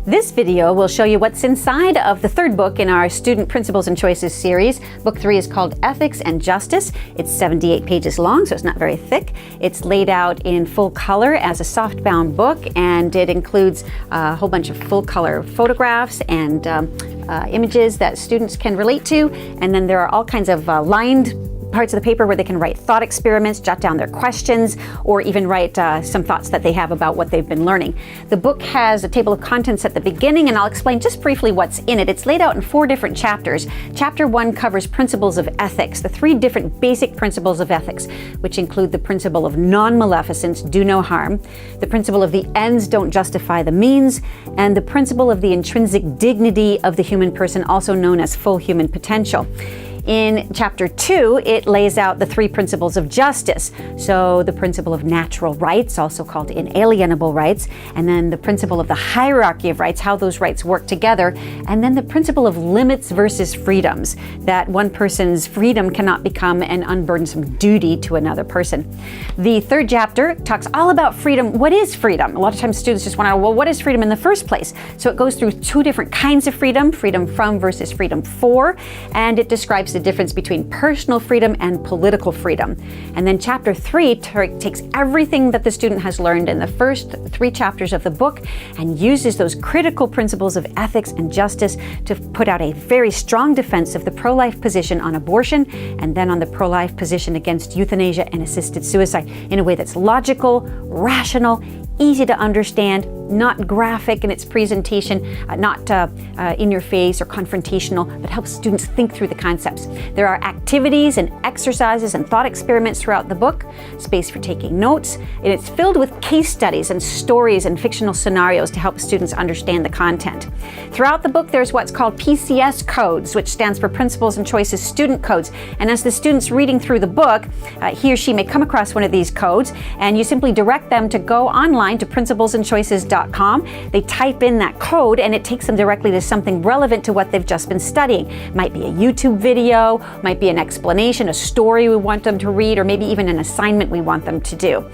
This video will show you what's inside of the third book in our Student Principles and Choices series. Book 3 is called Ethics and Justice. It's 78 pages long, so it's not very thick. It's laid out in full color as a softbound book, and it includes a whole bunch of full color photographs and images that students can relate to. And then there are all kinds of lined parts of the paper where they can write thought experiments, jot down their questions, or even write some thoughts that they have about what they've been learning. The book has a table of contents at the beginning, and I'll explain just briefly what's in it. It's laid out in 4 different chapters. Chapter 1 covers principles of ethics, the 3 different basic principles of ethics, which include the principle of non-maleficence, do no harm, the principle of the ends don't justify the means, and the principle of the intrinsic dignity of the human person, also known as full human potential. In Chapter 2, it lays out the 3 principles of justice. So the principle of natural rights, also called inalienable rights, and then the principle of the hierarchy of rights, how those rights work together, and then the principle of limits versus freedoms, that one person's freedom cannot become an unburdensome duty to another person. The 3rd chapter talks all about freedom. What is freedom? A lot of times students just want to know, well, what is freedom in the first place? So it goes through 2 different kinds of freedom, freedom from versus freedom for, and it describes the difference between personal freedom and political freedom. And then Chapter 3 takes everything that the student has learned in the first 3 chapters of the book and uses those critical principles of ethics and justice to put out a very strong defense of the pro-life position on abortion and then on the pro-life position against euthanasia and assisted suicide in a way that's logical, rational, easy to understand, not graphic in its presentation, not in your face or confrontational, but helps students think through the concepts. There are activities and exercises and thought experiments throughout the book, space for taking notes, and it's filled with case studies and stories and fictional scenarios to help students understand the content. Throughout the book, there's what's called PCS codes, which stands for Principles and Choices Student Codes. And as the student's reading through the book, he or she may come across one of these codes, and you simply direct them to go online to principlesandchoices.com. They type in that code and it takes them directly to something relevant to what they've just been studying. It might be a YouTube video, might be an explanation, a story we want them to read, or maybe even an assignment we want them to do.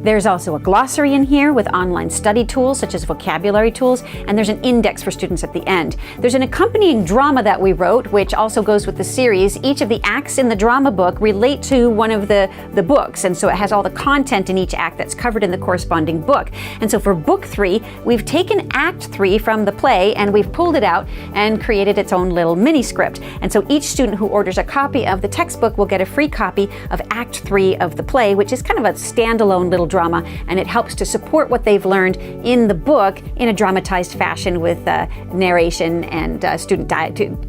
There's also a glossary in here with online study tools such as vocabulary tools, and there's an index for students at the end. There's an accompanying drama that we wrote, which also goes with the series. Each of the acts in the drama book relate to one of the books, and so it has all the content in each act that's covered in the corresponding book. And so for Book 3, we've taken Act 3 from the play and we've pulled it out and created its own little mini script. And so each student who orders a copy of the textbook will get a free copy of Act 3 of the play, which is kind of a standalone little drama, and it helps to support what they've learned in the book in a dramatized fashion with narration and student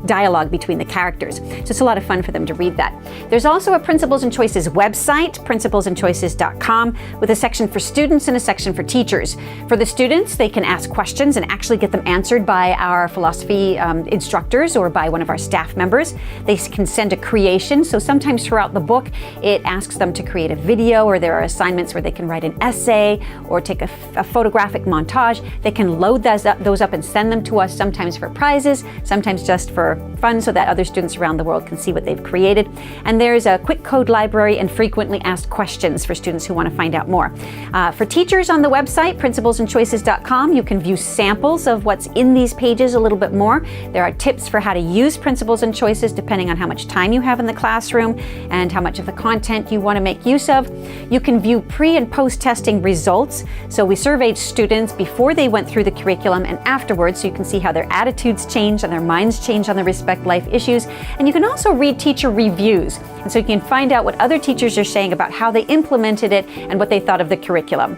dialogue between the characters. So it's a lot of fun for them to read that. There's also a Principles and Choices website, principlesandchoices.com, with a section for students and a section for teachers. For the students, they can ask questions and actually get them answered by our philosophy instructors or by one of our staff members. They can send a creation, so sometimes throughout the book it asks them to create a video, or there are assignments where they can write an essay or take a photographic montage. They can load those up and send them to us, sometimes for prizes, sometimes just for fun so that other students around the world can see what they've created. And there's a quick code library and frequently asked questions for students who want to find out more. For teachers on the website, principlesandchoices.com, you can view samples of what's in these pages a little bit more. There are tips for how to use Principles and Choices depending on how much time you have in the classroom and how much of the content you want to make use of. You can view pre- and post-testing results. So we surveyed students before they went through the curriculum and afterwards, so you can see how their attitudes change and their minds change on the respect life issues. And you can also read teacher reviews. And so you can find out what other teachers are saying about how they implemented it and what they thought of the curriculum.